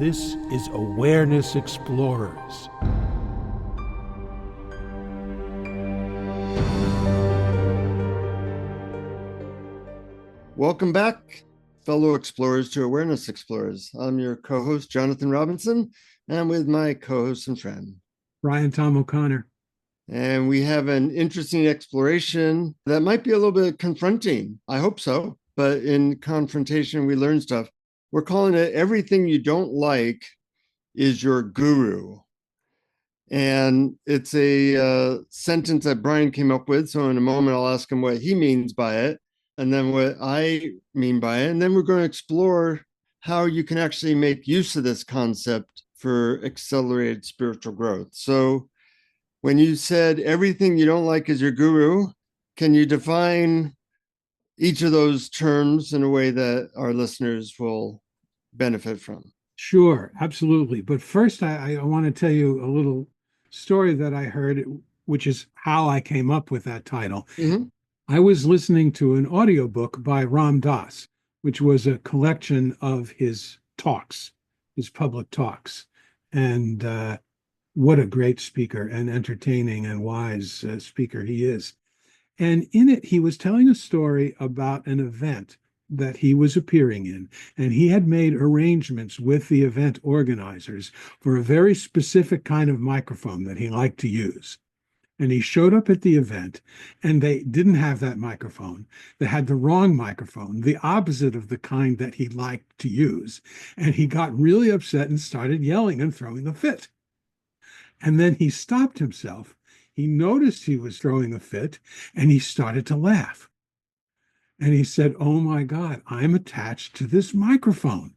This is Awareness Explorers. Welcome back, fellow explorers, to Awareness Explorers. I'm your co-host, Jonathan Robinson, and I'm with my co-host and friend, Brian Tom O'Connor. And we have an interesting exploration that might be a little bit confronting. I hope so. But in confrontation, we learn stuff. We're calling it Everything You Don't Like is Your Guru. And it's a sentence that Brian came up with. So in a moment, I'll ask him what he means by it, and then what I mean by it. And then we're going to explore how you can actually make use of this concept for accelerated spiritual growth. So when you said everything you don't like is your guru, can you define each of those terms in a way that our listeners will benefit from? Sure, absolutely. But first, I want to tell you a little story that I heard, which is how I came up with that title. Mm-hmm. I was listening to an audiobook by Ram Dass, which was a collection of his talks, his public talks. And what a great speaker and entertaining and wise speaker he is. And in it, he was telling a story about an event that he was appearing in, and he had made arrangements with the event organizers for a very specific kind of microphone that he liked to use. And he showed up at the event, and they didn't have that microphone. They had the wrong microphone, the opposite of the kind that he liked to use. And he got really upset and started yelling and throwing a fit. And then he stopped himself. He noticed he was throwing a fit, and he started to laugh. And he said, "Oh my God, I'm attached to this microphone.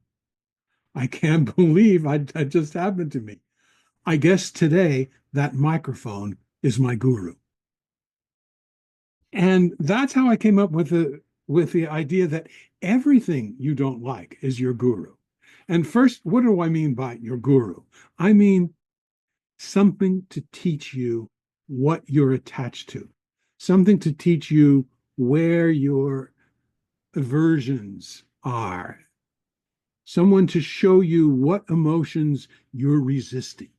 I can't believe that just happened to me. I guess today that microphone is my guru." And that's how I came up with the idea that everything you don't like is your guru. And first, what do I mean by your guru? I mean something to teach you what you're attached to, something to teach you where your aversions are, someone to show you what emotions you're resisting,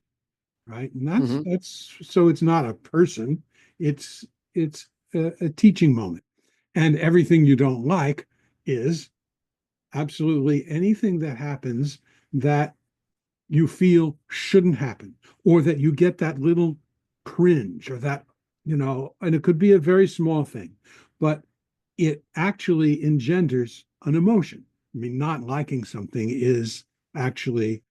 right? And that's so it's not a person, it's a teaching moment. And everything you don't like is absolutely anything that happens that you feel shouldn't happen, or that you get that little cringe, or that, and it could be a very small thing, but it actually engenders an emotion. I mean, not liking something is actually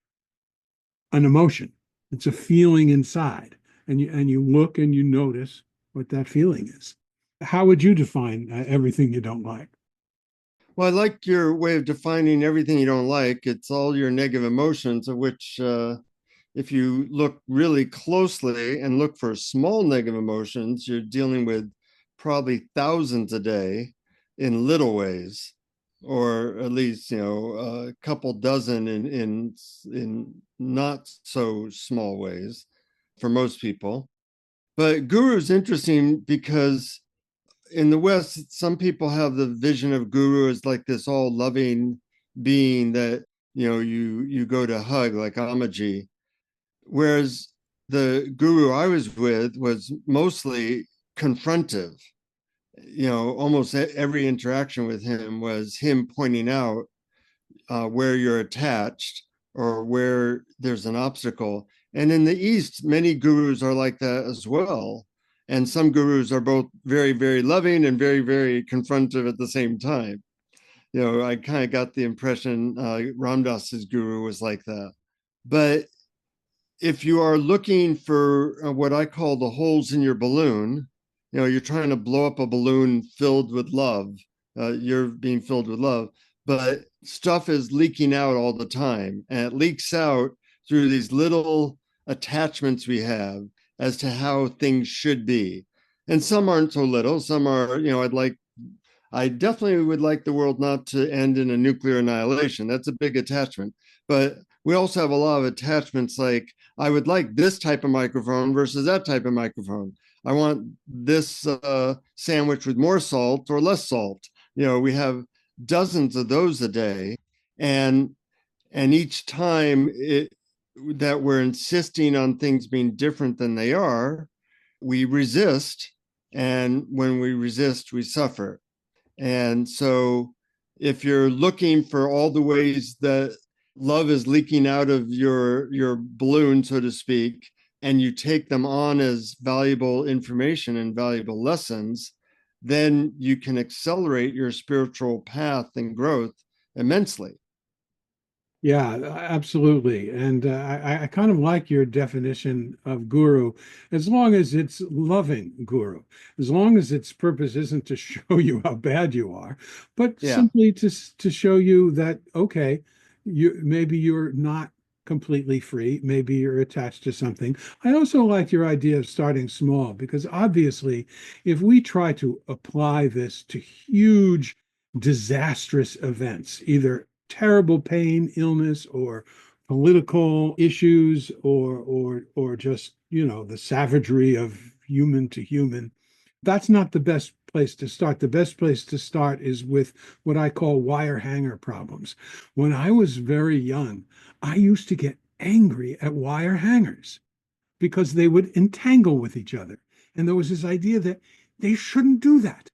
an emotion. It's a feeling inside, and you look and you notice what that feeling is. How would you define everything you don't like? Well, I like your way of defining everything you don't like. It's all your negative emotions, of which, if you look really closely and look for small negative emotions, you're dealing with probably thousands a day in little ways, or at least, a couple dozen in not so small ways for most people. But guru is interesting because in the West, some people have the vision of guru as like this all loving being that, you go to hug, like Amaji. Whereas the guru I was with was mostly confrontive. Almost every interaction with him was him pointing out where you're attached or where there's an obstacle. And in the East, many gurus are like that as well. And some gurus are both very, very loving and very, very confrontive at the same time. I kind of got the impression Ram Dass's guru was like that. But if you are looking for what I call the holes in your balloon, you're trying to blow up a balloon filled with love. You're being filled with love, but stuff is leaking out all the time. And it leaks out through these little attachments we have as to how things should be. And some aren't so little. Some are, I definitely would like the world not to end in a nuclear annihilation. That's a big attachment. But we also have a lot of attachments like, I would like this type of microphone versus that type of microphone. I want this sandwich with more salt or less salt. We have dozens of those a day. And And each time that we're insisting on things being different than they are, we resist. And when we resist, we suffer. And so if you're looking for all the ways that love is leaking out of your balloon, so to speak, and you take them on as valuable information and valuable lessons, then you can accelerate your spiritual path and growth immensely. Yeah, absolutely. And I kind of like your definition of guru, as long as it's loving guru, as long as its purpose isn't to show you how bad you are, but Yeah. simply to show you that, okay, maybe you're not completely free, maybe you're attached to something. I also like your idea of starting small, because obviously, if we try to apply this to huge, disastrous events, either terrible pain, illness, or political issues, or just, the savagery of human to human. That's not the best place to start. The best place to start is with what I call wire hanger problems. When I was very young, I used to get angry at wire hangers because they would entangle with each other. And there was this idea that they shouldn't do that.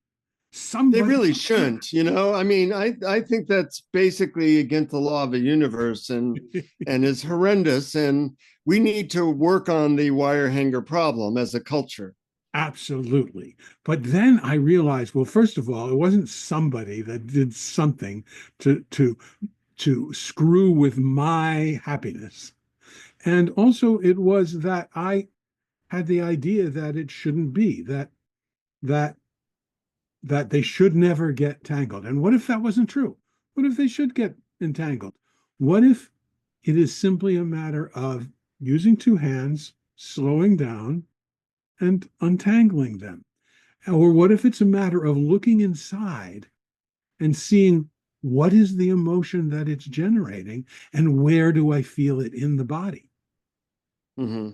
They Somebody really shouldn't, I mean, I think that's basically against the law of the universe and is horrendous. And we need to work on the wire hanger problem as a culture. Absolutely. But then I realized, well, first of all, it wasn't somebody that did something to screw with my happiness. And also it was that I had the idea that it shouldn't be, that that they should never get tangled. And what if that wasn't true? What if they should get entangled? What if it is simply a matter of using two hands, slowing down, and untangling them? Or what if it's a matter of looking inside and seeing what is the emotion that it's generating and where do I feel it in the body? Hmm.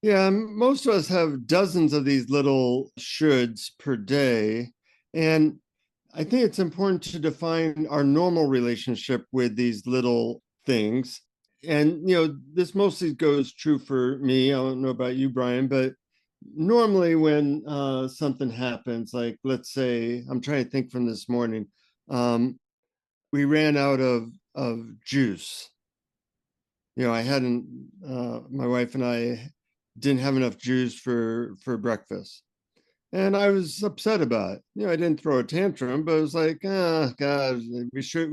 Yeah, most of us have dozens of these little shoulds per day. And I think it's important to define our normal relationship with these little things. And, this mostly goes true for me. I don't know about you, Brian, but normally when something happens, like let's say, I'm trying to think from this morning, we ran out of juice. I hadn't, my wife and I didn't have enough juice for breakfast. And I was upset about it. I didn't throw a tantrum, but it was like, oh God, we should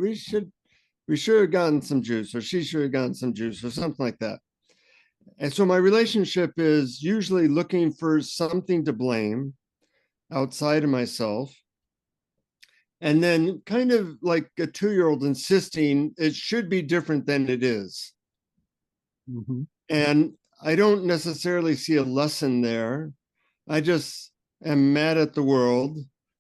have gotten some juice, or she should have gotten some juice, or something like that. And so my relationship is usually looking for something to blame outside of myself. And then kind of like a 2-year-old insisting it should be different than it is. Mhm. And I don't necessarily see a lesson there. I just am mad at the world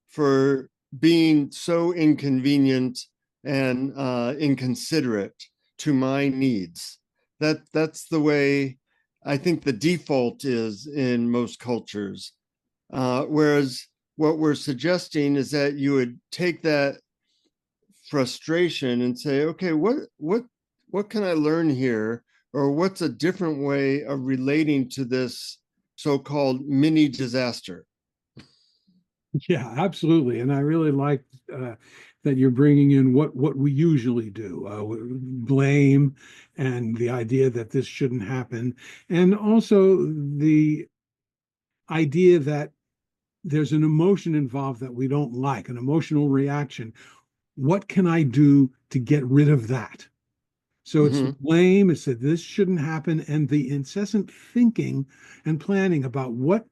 for being so inconvenient and inconsiderate to my needs. That's the way I think the default is in most cultures. Whereas what we're suggesting is that you would take that frustration and say, okay, what can I learn here? Or what's a different way of relating to this so-called mini disaster? Yeah, absolutely. And I really like that you're bringing in what we usually do, blame, and the idea that this shouldn't happen, and also the idea that there's an emotion involved that we don't like, an emotional reaction. What can I do to get rid of that? So it's Mm-hmm. blame, it's that this shouldn't happen, and the incessant thinking and planning about what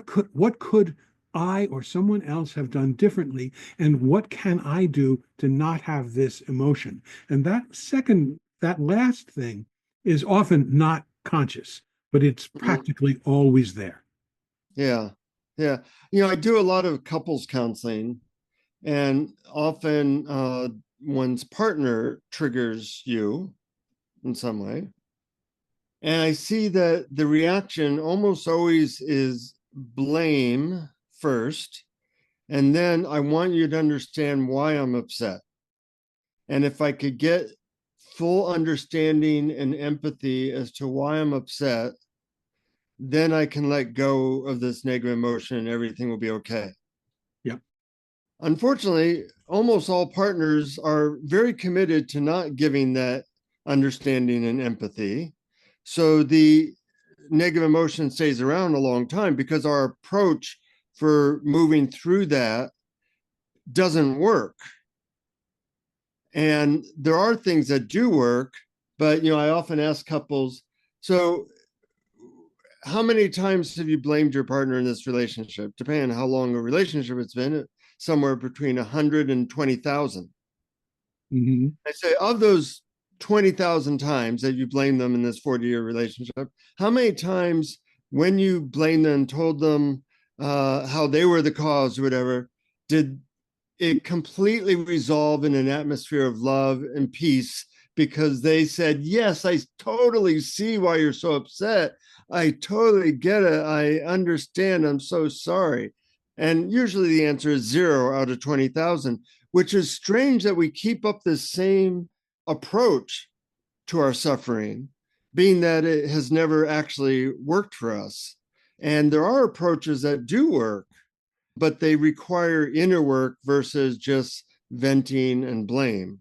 could I or someone else have done differently, and what can I do to not have this emotion? And that last thing is often not conscious, but it's Mm-hmm. practically always there. Yeah. Yeah. I do a lot of couples counseling, and often one's partner triggers you in some way. And I see that the reaction almost always is blame first. And then I want you to understand why I'm upset. And if I could get full understanding and empathy as to why I'm upset, then I can let go of this negative emotion and everything will be okay. Yep. Unfortunately, almost all partners are very committed to not giving that understanding and empathy. So the negative emotion stays around a long time because our approach for moving through that doesn't work. And there are things that do work, but I often ask couples, so how many times have you blamed your partner in this relationship? Depending on how long a relationship it's been, somewhere between 100 and 20,000. Mm-hmm. I say, of those 20,000 times that you blame them in this 40-year relationship, how many times when you blamed them, told them how they were the cause or whatever, did it completely resolve in an atmosphere of love and peace because they said, yes, I totally see why you're so upset. I totally get it. I understand. I'm so sorry. And usually the answer is 0 out of 20,000, which is strange that we keep up this same approach to our suffering, being that it has never actually worked for us. And there are approaches that do work, but they require inner work versus just venting and blame.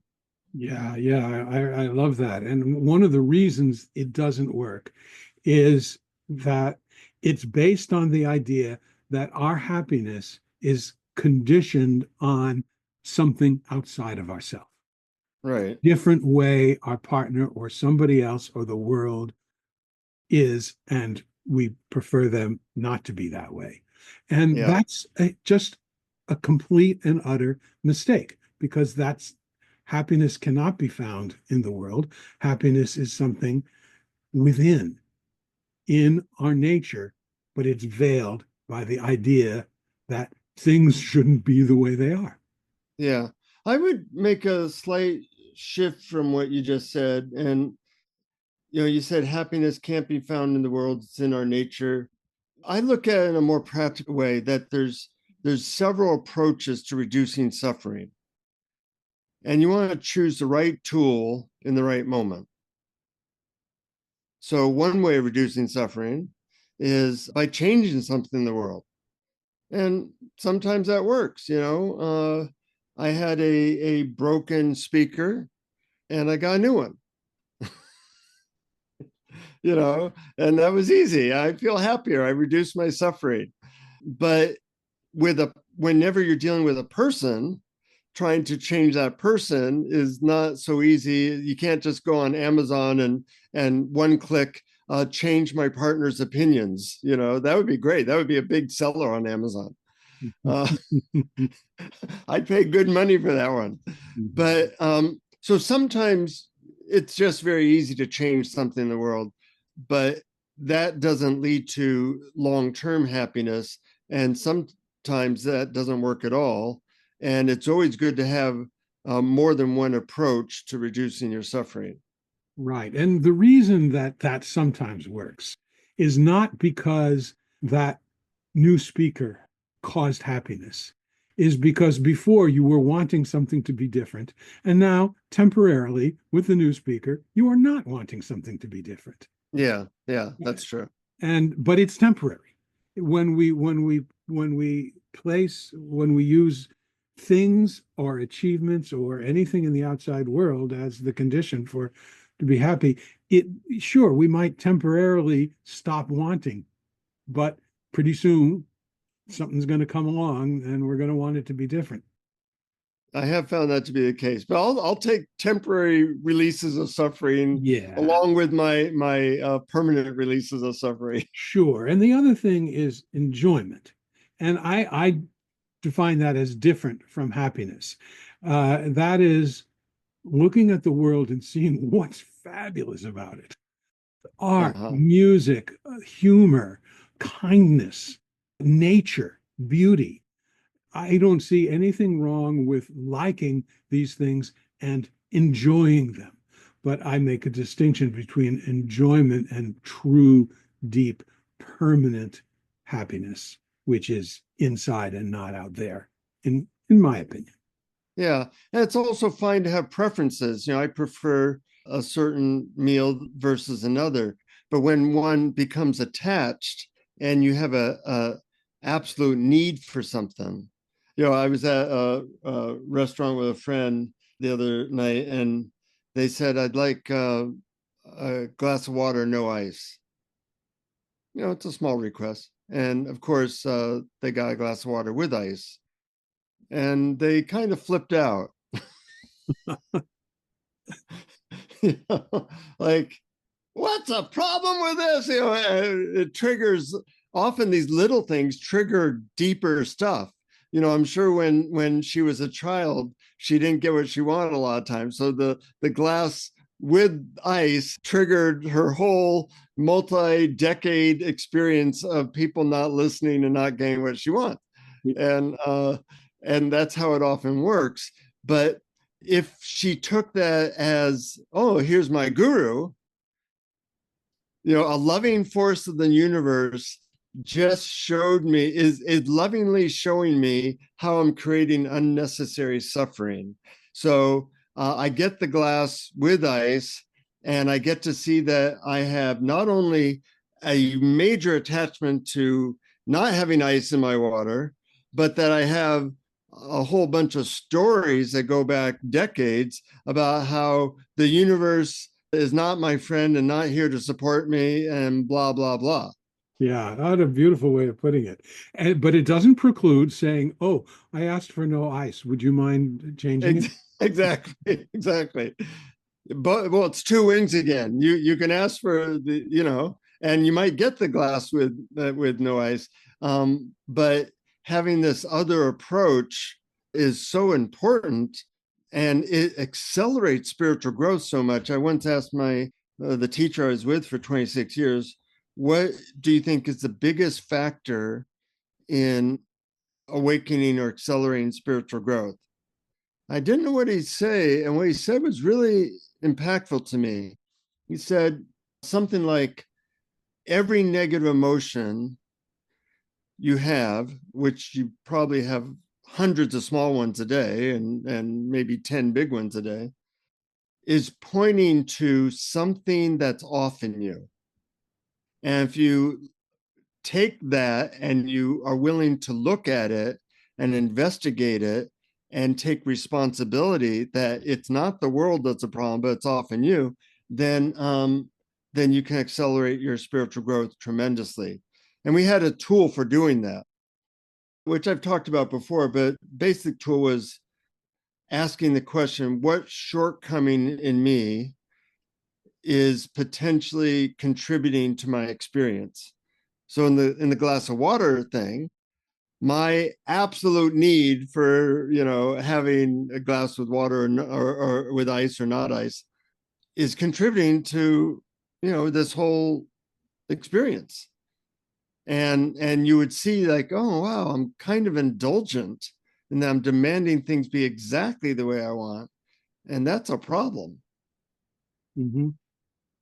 Yeah, I love that. And one of the reasons it doesn't work is that it's based on the idea that our happiness is conditioned on something outside of ourselves. Right. Different way our partner or somebody else or the world is, and we prefer them not to be that way. And Yeah. that's just a complete and utter mistake because that's happiness cannot be found in the world. Happiness is something within, in our nature, but it's veiled by the idea that things shouldn't be the way they are. Yeah. I would make a slight shift from what you just said. And, you said happiness can't be found in the world, it's in our nature. I look at it in a more practical way that there's several approaches to reducing suffering. And you want to choose the right tool in the right moment. So one way of reducing suffering is by changing something in the world. And sometimes that works. I had a broken speaker and I got a new one. And that was easy. I feel happier. I reduced my suffering. But whenever you're dealing with a person, trying to change that person is not so easy. You can't just go on Amazon and one click change my partner's opinions. That would be great. That would be a big seller on Amazon. I'd pay good money for that one. But so sometimes it's just very easy to change something in the world, but that doesn't lead to long-term happiness. And sometimes that doesn't work at all. And it's always good to have more than one approach to reducing your suffering. Right. And the reason that that sometimes works is not because that new speaker caused happiness, is because before you were wanting something to be different. And now, temporarily, with the new speaker, you are not wanting something to be different. Yeah, that's true. But it's temporary. When we use things or achievements or anything in the outside world as the condition for to be happy, sure, we might temporarily stop wanting, but pretty soon something's going to come along and we're going to want it to be different. I have found that to be the case, but I'll take temporary releases of suffering along with my permanent releases of suffering. Sure. And the other thing is enjoyment. And I define that as different from happiness. That is looking at the world and seeing what's fabulous about it. Art, music, humor, kindness, nature, beauty. I don't see anything wrong with liking these things and enjoying them. But I make a distinction between enjoyment and true, deep, permanent happiness, which is inside and not out there, in my opinion. Yeah. And it's also fine to have preferences. I prefer a certain meal versus another. But when one becomes attached and you have a absolute need for something, I was at a restaurant with a friend the other night, and they said, I'd like a glass of water, no ice. It's a small request. And of course, they got a glass of water with ice, and they kind of flipped out. Like, what's the problem with this? It triggers, often these little things trigger deeper stuff. I'm sure when she was a child, she didn't get what she wanted a lot of times. So the glass with ice triggered her whole multi-decade experience of people not listening and not getting what she wants. And that's how it often works. But if she took that as, oh, here's my guru, a loving force of the universe just showed me, is lovingly showing me how I'm creating unnecessary suffering. So I get the glass with ice, and I get to see that I have not only a major attachment to not having ice in my water, but that I have a whole bunch of stories that go back decades about how the universe is not my friend and not here to support me and blah, blah, blah. Yeah, that's a beautiful way of putting it. But it doesn't preclude saying, oh, I asked for no ice. Would you mind changing it? Exactly. But well, it's two wings again. You can ask for and you might get the glass with no ice. But having this other approach is so important, and it accelerates spiritual growth so much. I once asked the teacher I was with for 26 years, what do you think is the biggest factor in awakening or accelerating spiritual growth? I didn't know what he'd say, and what he said was really impactful to me. He said something like, every negative emotion you have, which you probably have hundreds of small ones a day and maybe 10 big ones a day, is pointing to something that's off in you. And if you take that and you are willing to look at it and investigate it and take responsibility that it's not the world that's a problem, but it's off in you, then you can accelerate your spiritual growth tremendously. And we had a tool for doing that, which I've talked about before, but basic tool was asking the question, what shortcoming in me is potentially contributing to my experience? So in the glass of water thing, my absolute need for having a glass with water or with ice or not ice is contributing to this whole experience. And you would see like, oh wow, I'm kind of indulgent and I'm demanding things be exactly the way I want, and that's a problem. Mm-hmm.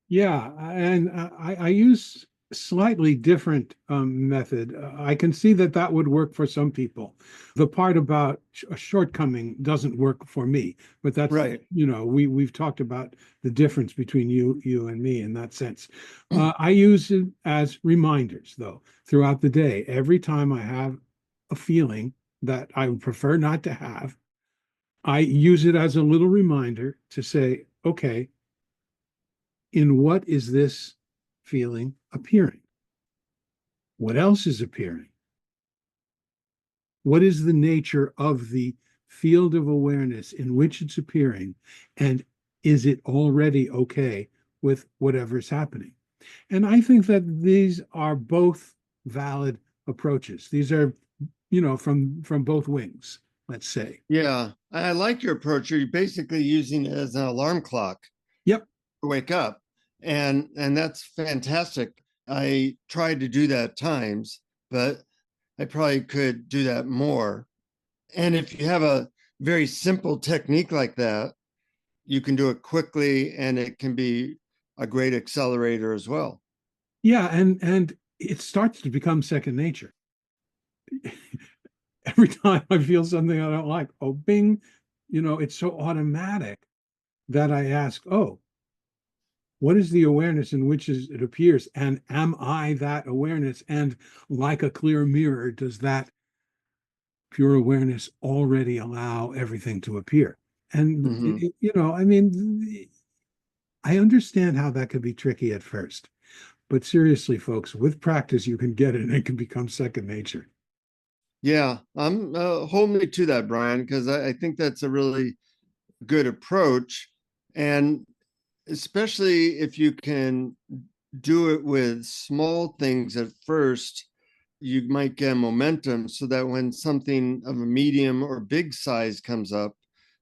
Yeah, and I use slightly different method. I can see that would work for some people. The part about a shortcoming doesn't work for me, but that's Right. We've talked about the difference between you and me in that sense. I use it as reminders though throughout the day. Every time I have a feeling that I would prefer not to have, I use it as a little reminder to say, okay, in what is this feeling appearing? What else is appearing? What is the nature of the field of awareness in which it's appearing? And is it already okay with whatever's happening? And I think that these are both valid approaches. These are, from both wings, let's say. Yeah, I like your approach. You're basically using it as an alarm clock. Yep. To wake up. And that's fantastic. I tried to do that at times, but I probably could do that more. And if you have a very simple technique like that, you can do it quickly, and it can be a great accelerator as well. Yeah, and it starts to become second nature. Every time I feel something I don't like, oh, bing, it's so automatic that I ask, oh, what is the awareness in which it appears? And am I that awareness? And like a clear mirror, does that pure awareness already allow everything to appear? And, Hmm. I mean, I understand how that could be tricky at first. But seriously, folks, with practice, you can get it and it can become second nature. Yeah, I'm holding me to that, Brian, because I think that's a really good approach. And especially if you can do it with small things at first, you might get momentum so that when something of a medium or big size comes up,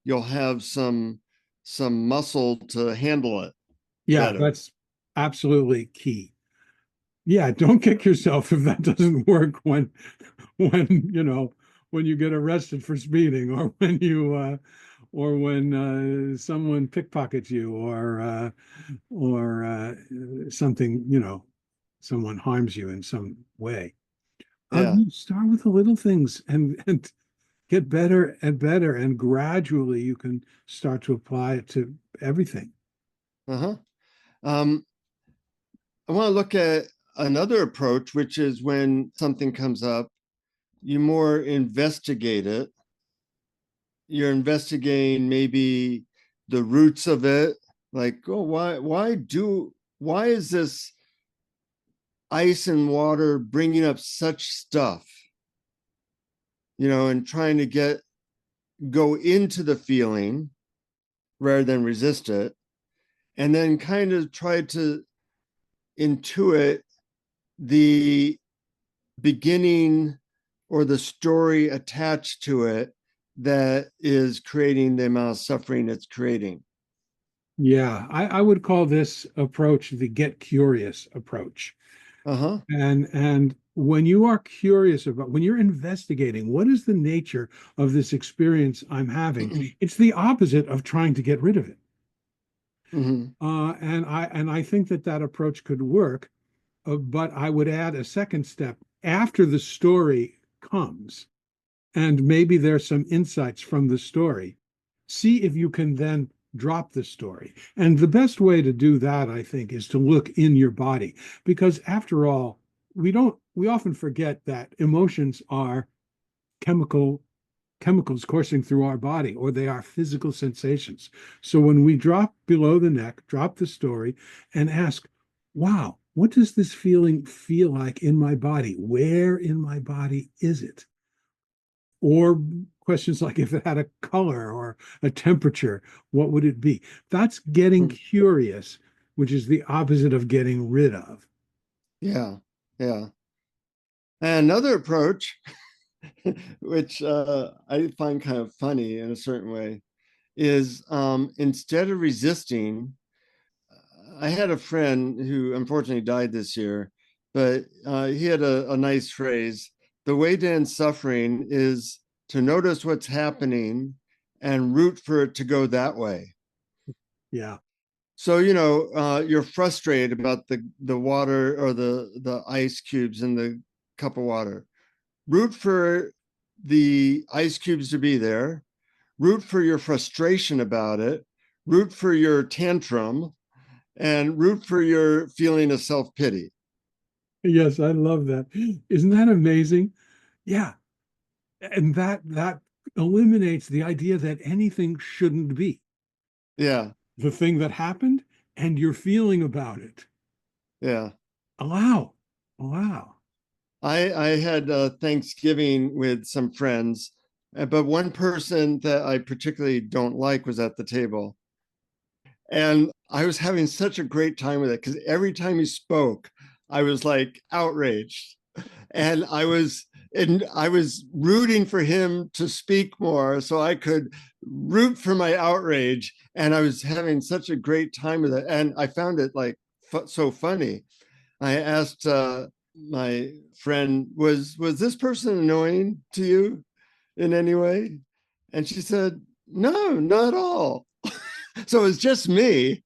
you'll have some muscle to handle it Yeah, better. that's absolutely key. Yeah, don't kick yourself if that doesn't work when when you get arrested for speeding or when someone pickpockets you or something, someone harms you in some way. Yeah. You start with the little things and get better and better, and gradually you can start to apply it to everything. Uh-huh. Um, I want to look at another approach, which is when something comes up, you more investigate it. You're investigating maybe the roots of it, like, oh, why is this ice and water bringing up such stuff, and trying to go into the feeling rather than resist it, and then kind of try to intuit the beginning or the story attached to it that is creating the amount of suffering it's creating. Yeah, I would call this approach the get curious approach. Uh-huh. And when you are curious about, when you're investigating, what is the nature of this experience I'm having? It's the opposite of trying to get rid of it. Hmm. And I think that approach could work, but I would add a second step after the story comes, and maybe there's some insights from the story. See if you can then drop the story. And the best way to do that, I think, is to look in your body, because after all, we often forget that emotions are chemical chemicals coursing through our body, or they are physical sensations. So when we drop below the neck, drop the story, and ask, wow, what does this feeling feel like in my body? Where in my body is it? Or questions like, if it had a color or a temperature, what would it be? That's getting curious, which is the opposite of getting rid of. Yeah. Yeah. And another approach, which I find kind of funny in a certain way, is instead of resisting, I had a friend who unfortunately died this year, but he had a nice phrase. The way to end suffering is to notice what's happening and root for it to go that way. Yeah. So, you're frustrated about the water or the ice cubes in the cup of water. Root for the ice cubes to be there, root for your frustration about it, root for your tantrum, and root for your feeling of self-pity. Yes, I love that. Isn't that amazing? Yeah. And that eliminates the idea that anything shouldn't be. Yeah, The thing that happened and your feeling about it. yeah. Allow. Allow. I had Thanksgiving with some friends, but one person that I particularly don't like was at the table. And I was having such a great time with it because every time he spoke, I was like outraged. And I was rooting for him to speak more so I could root for my outrage. And I was having such a great time with it. And I found it like so funny. I asked my friend, was this person annoying to you in any way? And she said, no, not at all. So it was just me.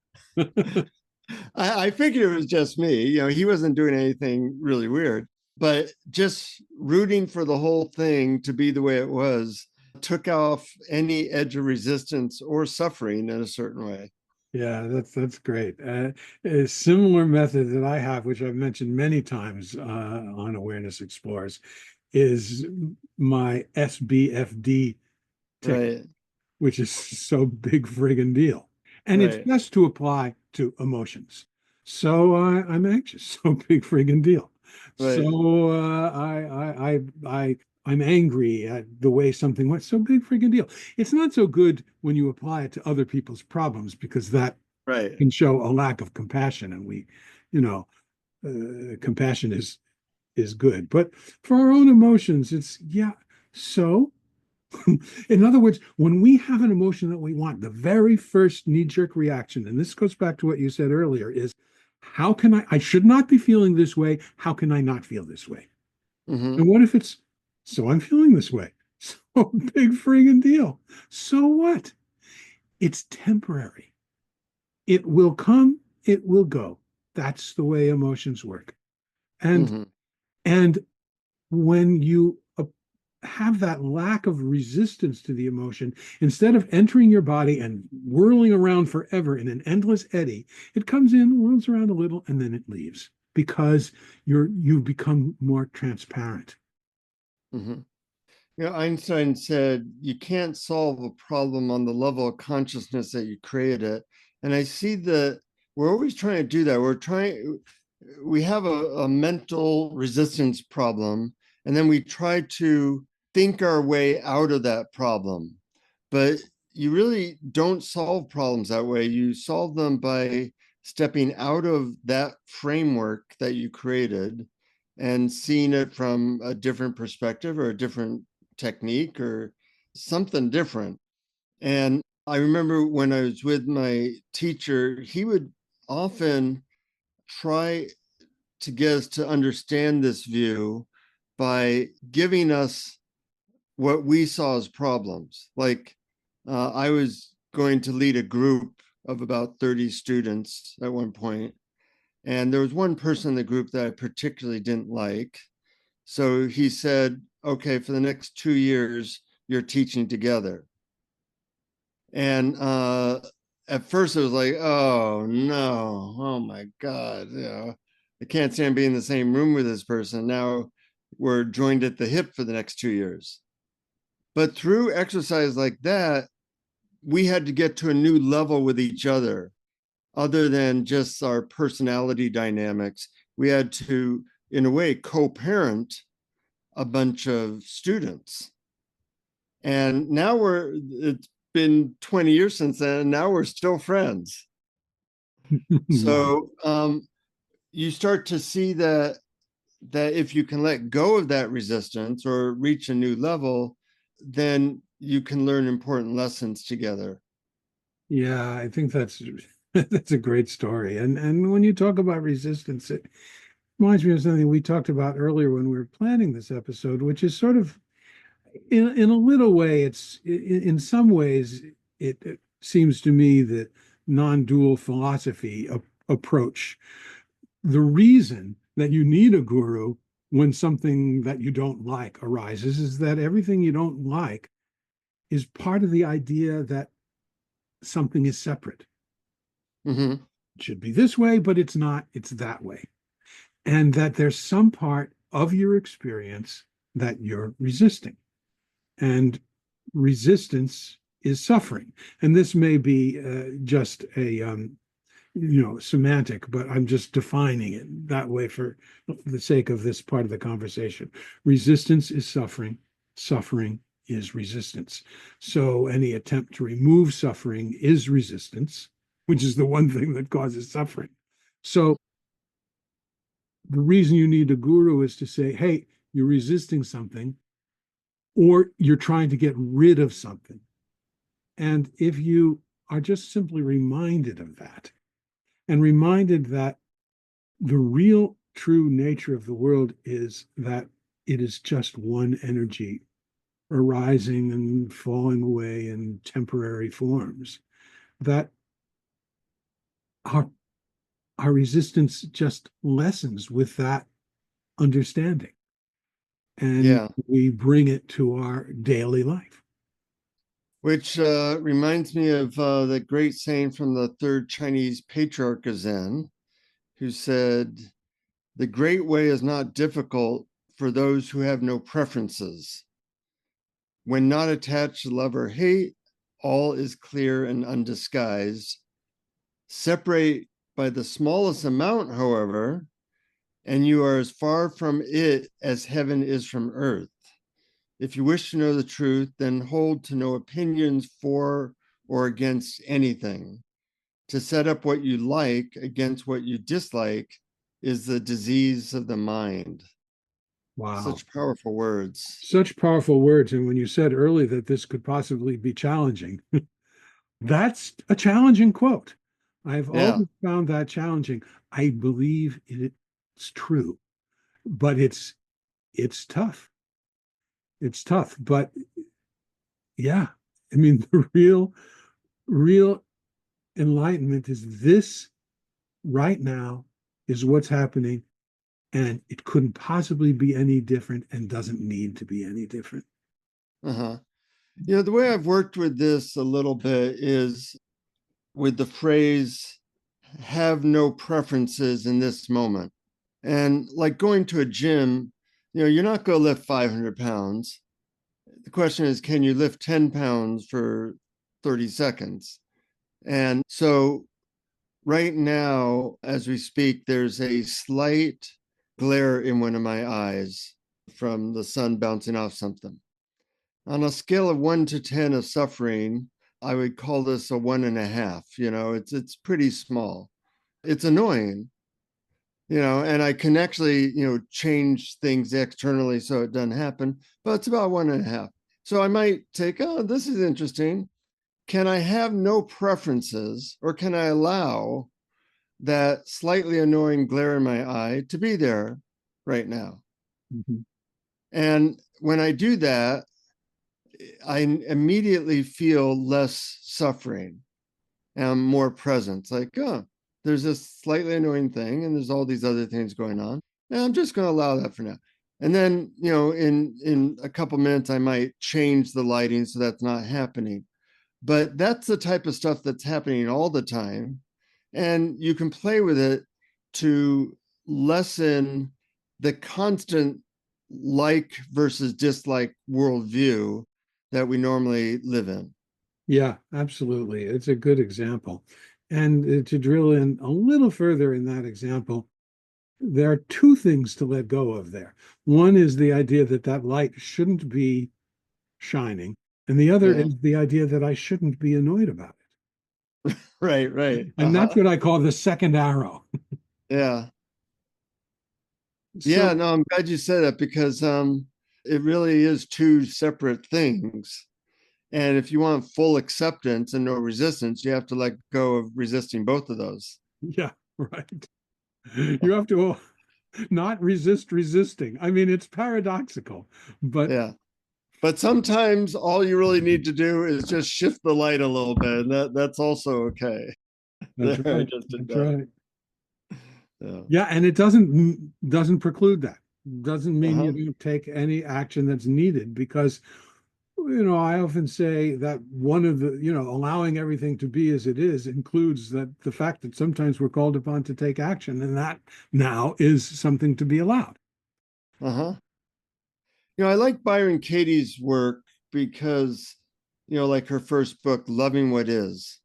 I figured it was just me. He wasn't doing anything really weird, but just rooting for the whole thing to be the way it was took off any edge of resistance or suffering in a certain way. Yeah, that's great. A similar method that I have, which I've mentioned many times on Awareness Explorers, is my SBFD technique, Right, which is so big friggin' deal. And it's right, best to apply to emotions. So I'm anxious, so big friggin' deal. right. So I'm angry at the way something went, so big friggin' deal. It's not so good when you apply it to other people's problems because that Right. can show a lack of compassion, and you know, compassion is good. But for our own emotions, it's yeah. So in other words, when we have an emotion that we want, the very first knee-jerk reaction, and this goes back to what you said earlier, is how can I should not be feeling this way. How can I not feel this way? Hmm. And what if it's, so I'm feeling this way? So big friggin' deal. So what? It's temporary. It will come, it will go. That's the way emotions work. And Hmm. and when you have that lack of resistance to the emotion, instead of entering your body and whirling around forever in an endless eddy, it comes in, whirls around a little, and then it leaves because you've become more transparent. Hmm. Einstein said you can't solve a problem on the level of consciousness that you create it. And I see that we're always trying to do that. We have a mental resistance problem, and then we try to think our way out of that problem. But you really don't solve problems that way. You solve them by stepping out of that framework that you created and seeing it from a different perspective or a different technique or something different. And I remember when I was with my teacher, he would often try to get us to understand this view by giving us what we saw as problems. Like I was going to lead a group of about 30 students at one point, and there was one person in the group that I particularly didn't like. So he said, okay, for the next 2 years, you're teaching together. And at first it was like, oh no, oh my God, I can't stand being in the same room with this person. Now we're joined at the hip for the next 2 years. But through exercise like that, we had to get to a new level with each other than just our personality dynamics. We had to, in a way, co-parent a bunch of students. And now it's been 20 years since then, and now we're still friends. Wow. So you start to see that if you can let go of that resistance or reach a new level, then you can learn important lessons together. Yeah, I think that's that's a great story. And when you talk about resistance, it reminds me of something we talked about earlier when we were planning this episode, which is sort of in a little way, it's in some ways it seems to me the non-dual philosophy approach. The reason that you need a guru when something that you don't like arises is that everything you don't like is part of the idea that something is separate. Mm-hmm. It should be this way, but it's not, it's that way. And that there's some part of your experience that you're resisting. And resistance is suffering. And this may be just a semantic, but I'm just defining it that way for the sake of this part of the conversation. Resistance is suffering. Suffering is resistance. So any attempt to remove suffering is resistance, which is the one thing that causes suffering. So the reason you need a guru is to say, hey, you're resisting something or you're trying to get rid of something. And if you are just simply reminded of that and reminded that the real true nature of the world is that it is just one energy arising and falling away in temporary forms, that our, our resistance just lessens with that understanding. And Yeah. we bring it to our daily life. which reminds me of the great saying from the third Chinese patriarch of Zen, who said, "The great way is not difficult for those who have no preferences. When not attached to love or hate, all is clear and undisguised. Separate by the smallest amount, however, and you are as far from it as heaven is from earth. If you wish to know the truth, then hold to no opinions for or against anything. To set up what you like against what you dislike is the disease of the mind." Wow. Such powerful words. Such powerful words. And when you said early that this could possibly be challenging, that's a challenging quote. I've Yeah. always found that challenging. I believe it's true, but it's tough. It's tough. But yeah, I mean, the real enlightenment is this right now is what's happening, and it couldn't possibly be any different and doesn't need to be any different. Uh-huh. You know, the way I've worked with this a little bit is with the phrase, have no preferences in this moment. And like going to a gym, you know, you're not going to lift 500 pounds. The question is, can you lift 10 pounds for 30 seconds? And so right now, as we speak, there's a slight glare in one of my eyes from the sun bouncing off something. On a scale of 1 to 10 of suffering, I would call this a 1.5. You know, it's pretty small. It's annoying, you know, and I can actually, you know, change things externally so it doesn't happen, but it's about 1.5. So I might take, oh, this is interesting. Can I have no preferences, or can I allow that slightly annoying glare in my eye to be there right now? Mhm. And when I do that, I immediately feel less suffering and more presence. Like, oh, there's this slightly annoying thing, and there's all these other things going on. And I'm just going to allow that for now. And then, you know, in a couple minutes, I might change the lighting so that's not happening. But that's the type of stuff that's happening all the time. And you can play with it to lessen the constant like versus dislike worldview that we normally live in. Yeah, absolutely. It's a good example. And to drill in a little further in that example, there are two things to let go of there. One is the idea that that light shouldn't be shining, and the other Yeah. is the idea that I shouldn't be annoyed about Right, right. it. And that's what I call the second arrow. Yeah. So, Yeah, no, I'm glad you said that because it really is two separate things. And if you want full acceptance and no resistance, you have to let go of resisting both of those. yeah, right. You have to not resist resisting. I mean, it's paradoxical, but Yeah. But sometimes all you really need to do is just shift the light a little bit, and that's also okay. that's There, I right. just did That's that. right. Yeah. Yeah, and it doesn't preclude that. Doesn't mean you Uh-huh. don't take any action that's needed because I often say that one of the, allowing everything to be as it is includes that the fact that sometimes we're called upon to take action, and that now is something to be allowed. Uh-huh. You know, I like Byron Katie's work because, you know, like her first book, Loving What Is.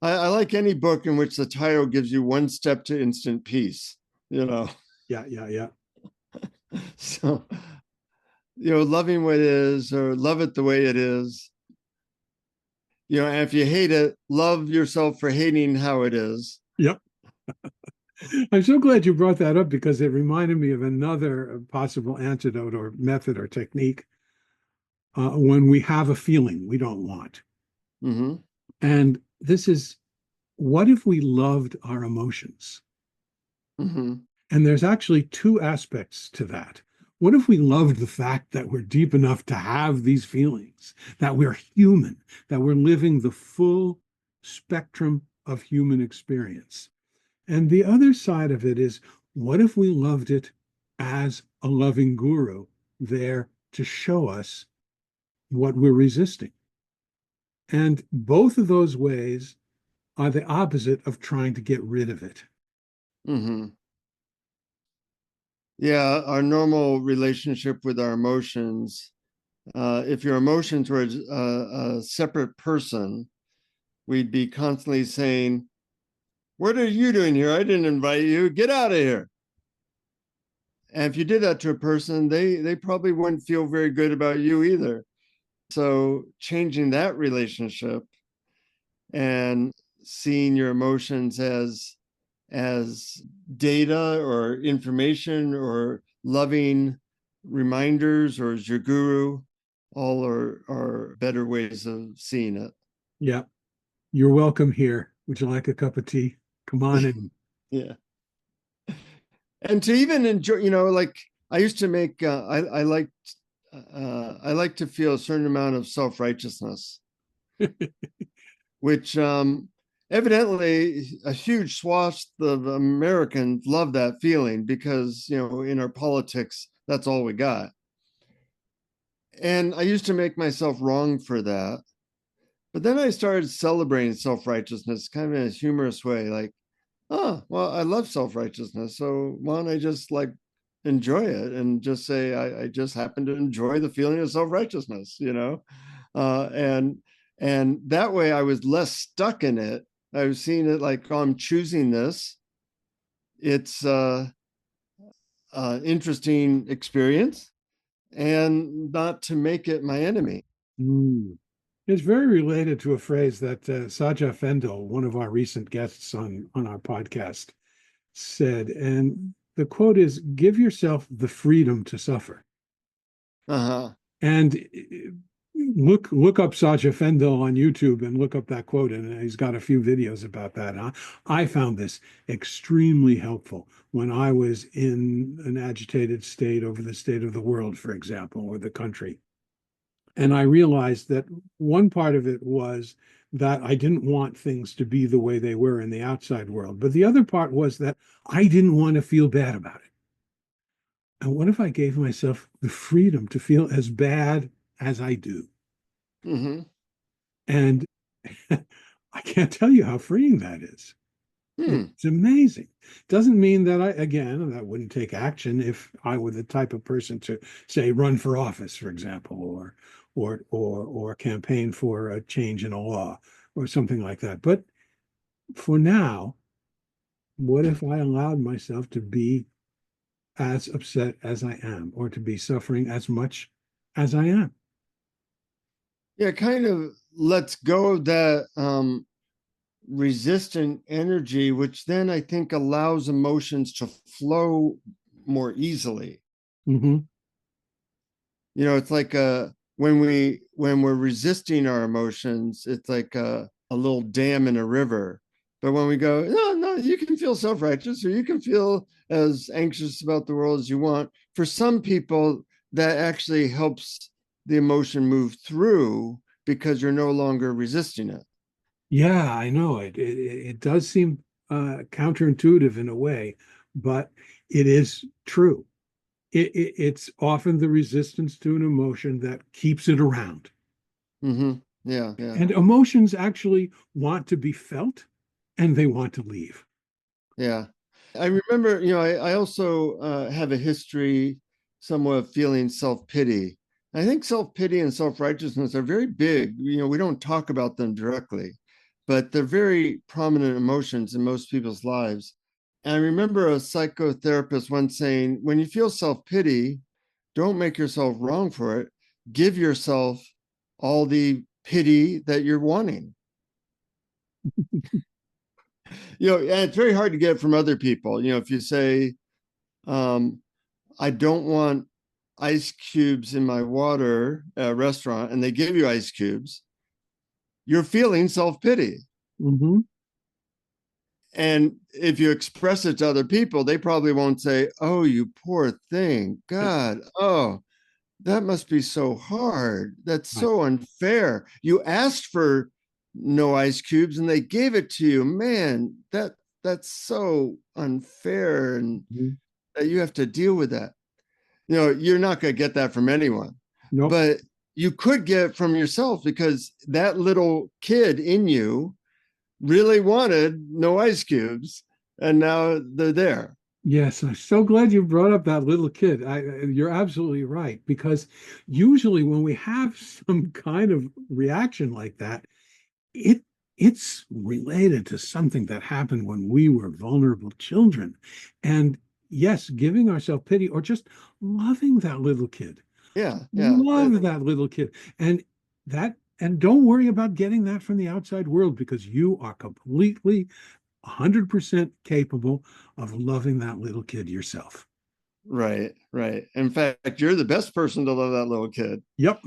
I like any book in which the title gives you one step to instant peace, you know. Yeah, yeah, yeah. So, you know, loving what is, or love it the way it is. You know, and if you hate it, love yourself for hating how it is. Yep. I'm so glad you brought that up because it reminded me of another possible antidote or method or technique when we have a feeling we don't want. Mm-hmm. And this is, what if we loved our emotions? Mm-hmm. And there's actually two aspects to that. What if we loved the fact that we're deep enough to have these feelings, that we're human, that we're living the full spectrum of human experience? And the other side of it is, what if we loved it as a loving guru there to show us what we're resisting? And both of those ways are the opposite of trying to get rid of it. Hmm. Yeah, our normal relationship with our emotions. If your emotions were a separate person, we'd be constantly saying, "What are you doing here? I didn't invite you. Get out of here." And if you did that to a person, they probably wouldn't feel very good about you either. So changing that relationship and seeing your emotions as data or information or loving reminders or as your guru, all are better ways of seeing it. Yeah. You're welcome here. Would you like a cup of tea? Come on in. Yeah. And to even enjoy, like I used to make, I like to feel a certain amount of self-righteousness, which evidently a huge swath of Americans love that feeling because, in our politics, that's all we got. And I used to make myself wrong for that. But then I started celebrating self-righteousness kind of in a humorous way, like, oh, well, I love self-righteousness. So why don't I just like enjoy it and just say I just happen to enjoy the feeling of self-righteousness, and that way I was less stuck in it. I was seeing it like, oh, I'm choosing this. It's interesting experience, and not to make it my enemy. Mm. It's very related to a phrase that Saja Fendel, one of our recent guests on our podcast, said. And the quote is, give yourself the freedom to suffer. Uh-huh. And look up Saja Fendel on YouTube and look up that quote. And he's got a few videos about that. I found this extremely helpful when I was in an agitated state over the state of the world, for example, or the country. And I realized that one part of it was that I didn't want things to be the way they were in the outside world. But the other part was that I didn't want to feel bad about it. And what if I gave myself the freedom to feel as bad as I do? Mm-hmm. And I can't tell you how freeing that is. Hmm. It's amazing. Doesn't mean that that wouldn't take action if I were the type of person to say run for office, for example, or campaign for a change in a law or something like that. But for now, what if I allowed myself to be as upset as I am, or to be suffering as much as I am? Yeah, kind of lets go of that resistant energy, which then I think allows emotions to flow more easily. Mm-hmm. It's like when we're resisting our emotions, it's like a little dam in a river. But when we go, no, no, you can feel self-righteous or you can feel as anxious about the world as you want. For some people, that actually helps the emotion move through because you're no longer resisting it. Yeah, I know it. It does seem counterintuitive in a way, but it is true. It's often the resistance to an emotion that keeps it around. Mm-hmm. Yeah, yeah, And emotions actually want to be felt and they want to leave. yeah. I remember, I also have a history somewhat of feeling self-pity. I think self-pity and self-righteousness are very big. We don't talk about them directly, but they're very prominent emotions in most people's lives. And I remember a psychotherapist once saying, when you feel self-pity, don't make yourself wrong for it. Give yourself all the pity that you're wanting. And it's very hard to get from other people. If you say, I don't want ice cubes in my water at a restaurant, and they give you ice cubes, you're feeling self-pity. Mm-hmm. And if you express it to other people, they probably won't say, oh, you poor thing. God, oh, that must be so hard. That's Right. so unfair. You asked for no ice cubes and they gave it to you. Man, that's so unfair, and Mhm. that you have to deal with that. You're not going to get that from anyone. Nope. But you could get from yourself, because that little kid in you really wanted no ice cubes, and now they're there. Yes, I'm so glad you brought up that little kid. You're absolutely right, because usually when we have some kind of reaction like that, it it's related to something that happened when we were vulnerable children. And yes, giving ourselves pity or just loving that little kid. Yeah, yeah. Love that little kid. And and don't worry about getting that from the outside world, because you are completely 100% capable of loving that little kid yourself. Right, right. In fact, you're the best person to love that little kid. Yep.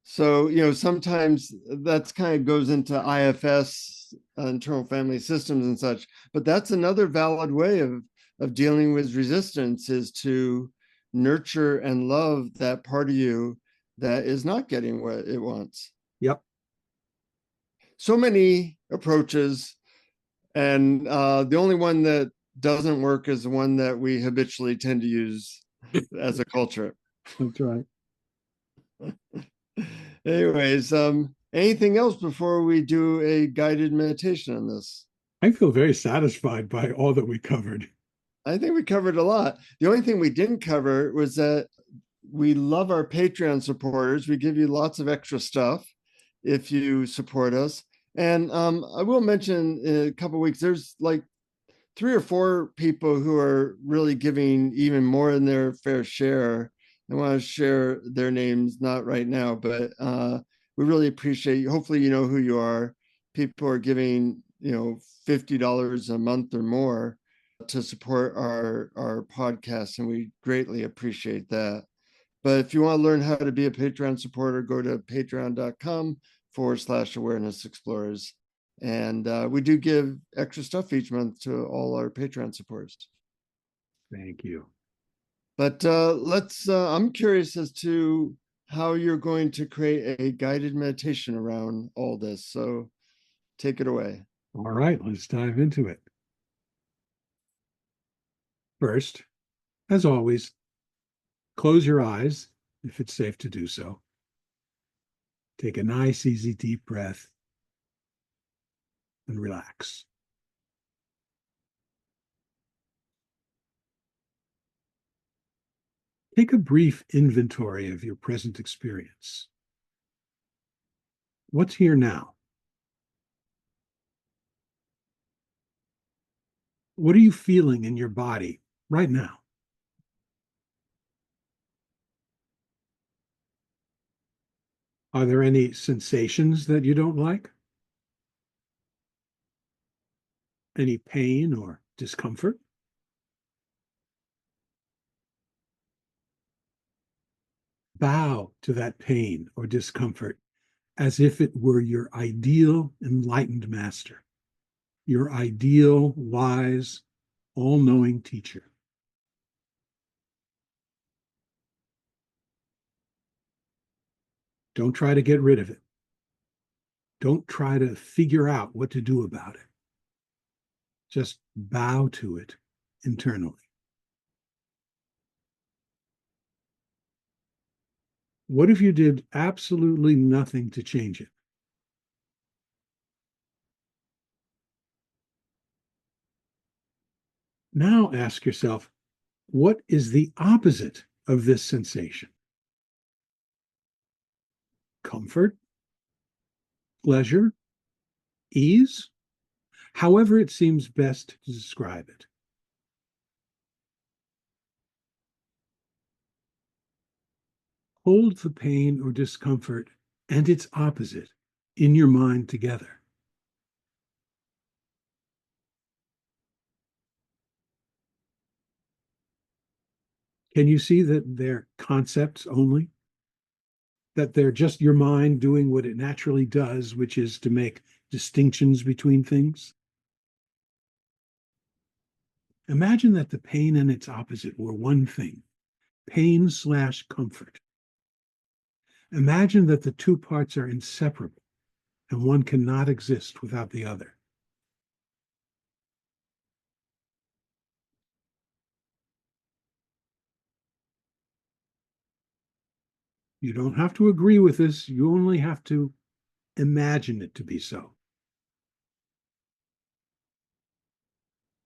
So, sometimes that's kind of goes into IFS, internal family systems and such, but that's another valid way of dealing with resistance, is to nurture and love that part of you that is not getting what it wants. Yep. So many approaches, and the only one that doesn't work is the one that we habitually tend to use as a culture. That's right. Anyways, anything else before we do a guided meditation on this? I feel very satisfied by all that we covered. I think we covered a lot. The only thing we didn't cover was that we love our Patreon supporters. We give you lots of extra stuff if you support us. And I will mention in a couple of weeks, there's like 3 or 4 people who are really giving even more than their fair share. I want to share their names, not right now, but we really appreciate you. Hopefully, you know who you are. People are giving, $50 a month or more to support our podcast, and we greatly appreciate that. But if you want to learn how to be a Patreon supporter, go to patreon.com/awareness explorers. And we do give extra stuff each month to all our Patreon supporters. Thank you. But I'm curious as to how you're going to create a guided meditation around all this. So take it away. All right, let's dive into it. First, as always, close your eyes if it's safe to do so. Take a nice, easy, deep breath and relax. Take a brief inventory of your present experience. What's here now? What are you feeling in your body right now? Are there any sensations that you don't like? Any pain or discomfort? Bow to that pain or discomfort as if it were your ideal enlightened master, your ideal, wise, all-knowing teacher. Don't try to get rid of it. Don't try to figure out what to do about it. Just bow to it internally. What if you did absolutely nothing to change it? Now ask yourself, what is the opposite of this sensation? Comfort, pleasure, ease, however it seems best to describe it. Hold the pain or discomfort and its opposite in your mind together. Can you see that they're concepts only? That they're just your mind doing what it naturally does, which is to make distinctions between things? Imagine that the pain and its opposite were one thing, pain/comfort. Imagine that the two parts are inseparable and one cannot exist without the other. You don't have to agree with this. You only have to imagine it to be so.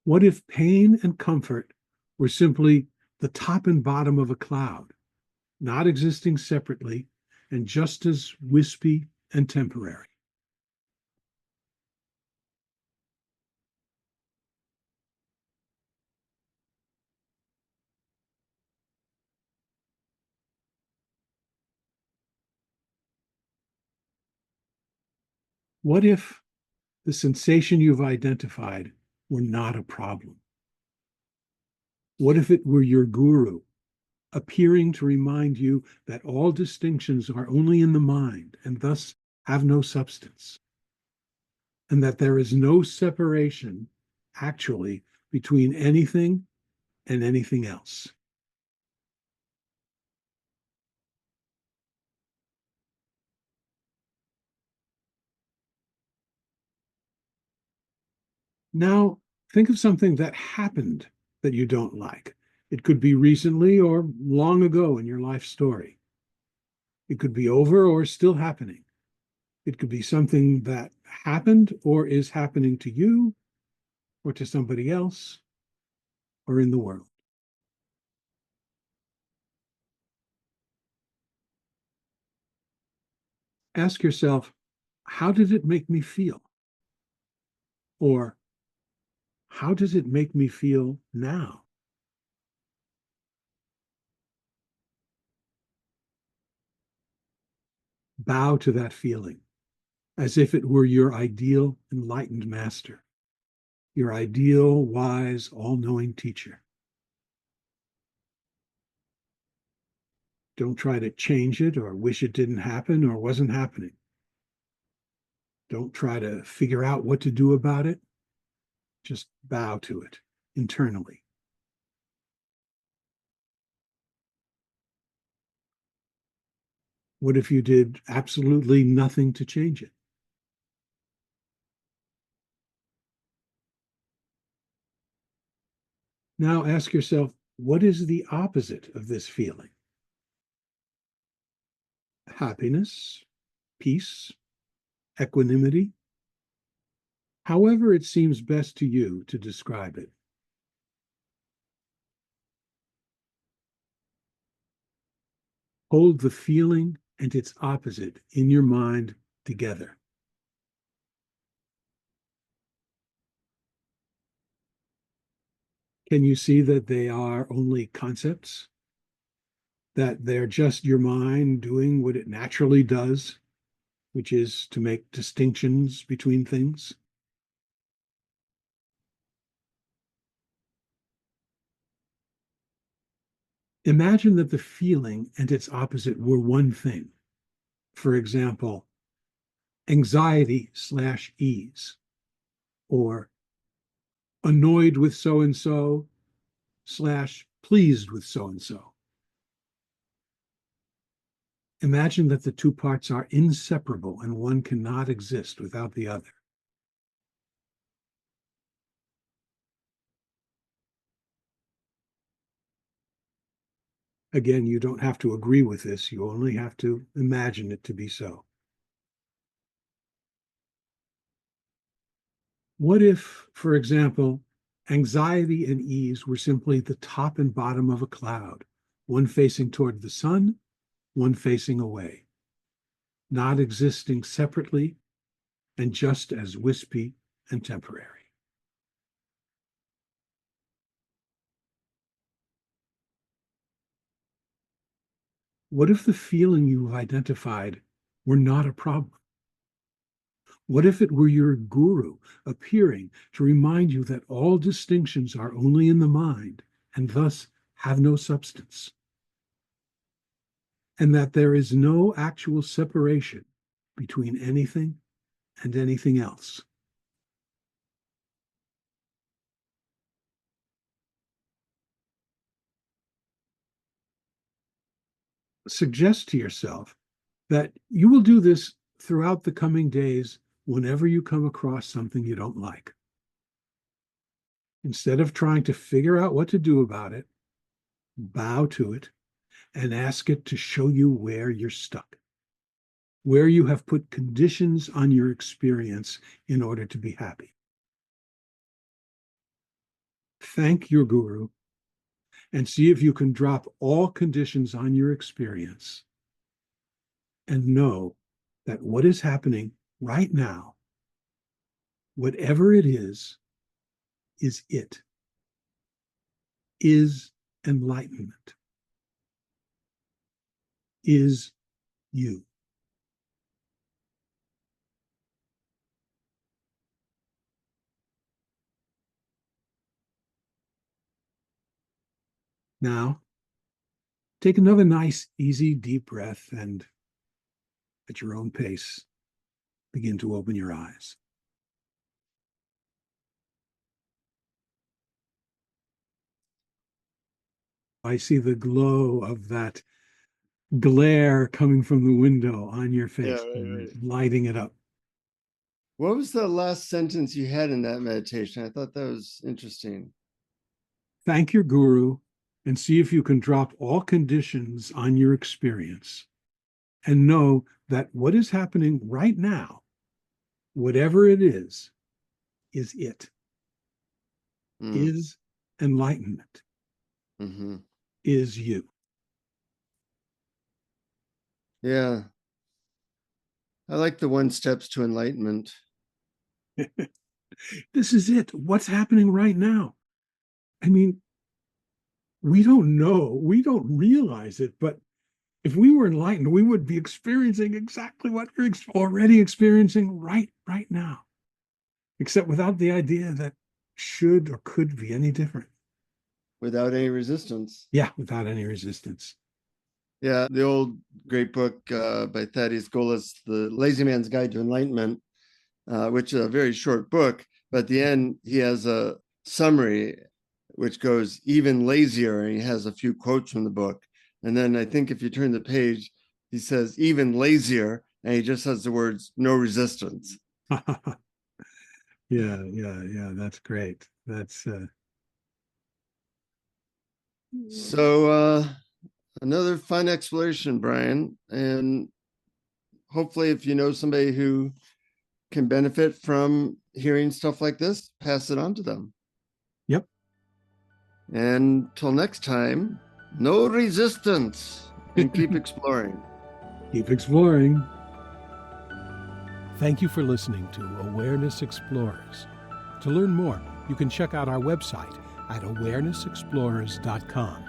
What if pain and comfort were simply the top and bottom of a cloud, not existing separately and just as wispy and temporary? What if the sensation you've identified were not a problem? What if it were your guru appearing to remind you that all distinctions are only in the mind and thus have no substance, and that there is no separation actually between anything and anything else? Now, think of something that happened that you don't like. It could be recently or long ago in your life story. It could be over or still happening. It could be something that happened or is happening to you or to somebody else or in the world. Ask yourself, how did it make me feel? Or how does it make me feel now? Bow to that feeling as if it were your ideal enlightened master, your ideal, wise, all knowing teacher. Don't try to change it or wish it didn't happen or wasn't happening. Don't try to figure out what to do about it. Just bow to it internally. What if you did absolutely nothing to change it? Now ask yourself, what is the opposite of this feeling? Happiness, peace, equanimity, however it seems best to you to describe it. Hold the feeling and its opposite in your mind together. Can you see that they are only concepts? That they're just your mind doing what it naturally does, which is to make distinctions between things? Imagine that the feeling and its opposite were one thing. For example, anxiety/ease, or annoyed with so and so slash pleased with so and so. Imagine that the two parts are inseparable and one cannot exist without the other. Again, you don't have to agree with this, you only have to imagine it to be so. What if, for example, anxiety and ease were simply the top and bottom of a cloud, one facing toward the sun, one facing away, not existing separately and just as wispy and temporary? What if the feeling you've identified were not a problem? What if it were your guru appearing to remind you that all distinctions are only in the mind and thus have no substance, and that there is no actual separation between anything and anything else? Suggest to yourself that you will do this throughout the coming days whenever you come across something you don't like. Instead of trying to figure out what to do about it, bow to it and ask it to show you where you're stuck, where you have put conditions on your experience in order to be happy. Thank your guru and see if you can drop all conditions on your experience and know that what is happening right now, whatever it is it, is enlightenment, is you. Now, take another nice, easy, deep breath and at your own pace, begin to open your eyes. I see the glow of that glare coming from the window on your face, and lighting it up. What was the last sentence you had in that meditation? I thought that was interesting. Thank your guru and see if you can drop all conditions on your experience and know that what is happening right now, whatever it is it, is enlightenment, is you. Yeah. I like the 1 steps to enlightenment. This is it. What's happening right now? I mean, we don't know, we don't realize it, but if we were enlightened, we would be experiencing exactly what you're already experiencing right now, except without the idea that should or could be any different. Without any resistance. Yeah, without any resistance. Yeah, the old great book by Thaddeus Golas, The Lazy Man's Guide to Enlightenment, which is a very short book, but at the end he has a summary which goes even lazier, and he has a few quotes from the book. And then I think if you turn the page, he says even lazier, and he just has the words no resistance. Yeah, that's great. That's so another fun exploration, Brian, and hopefully if you know somebody who can benefit from hearing stuff like this, pass it on to them. Yep. And till next time, no resistance, and keep exploring. Keep exploring. Thank you for listening to Awareness Explorers. To learn more, you can check out our website at awarenessexplorers.com.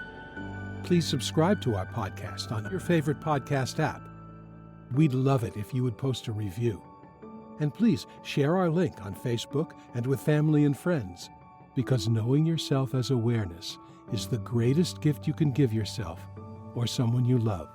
Please subscribe to our podcast on your favorite podcast app. We'd love it if you would post a review. And please share our link on Facebook and with family and friends, because knowing yourself as awareness is the greatest gift you can give yourself or someone you love.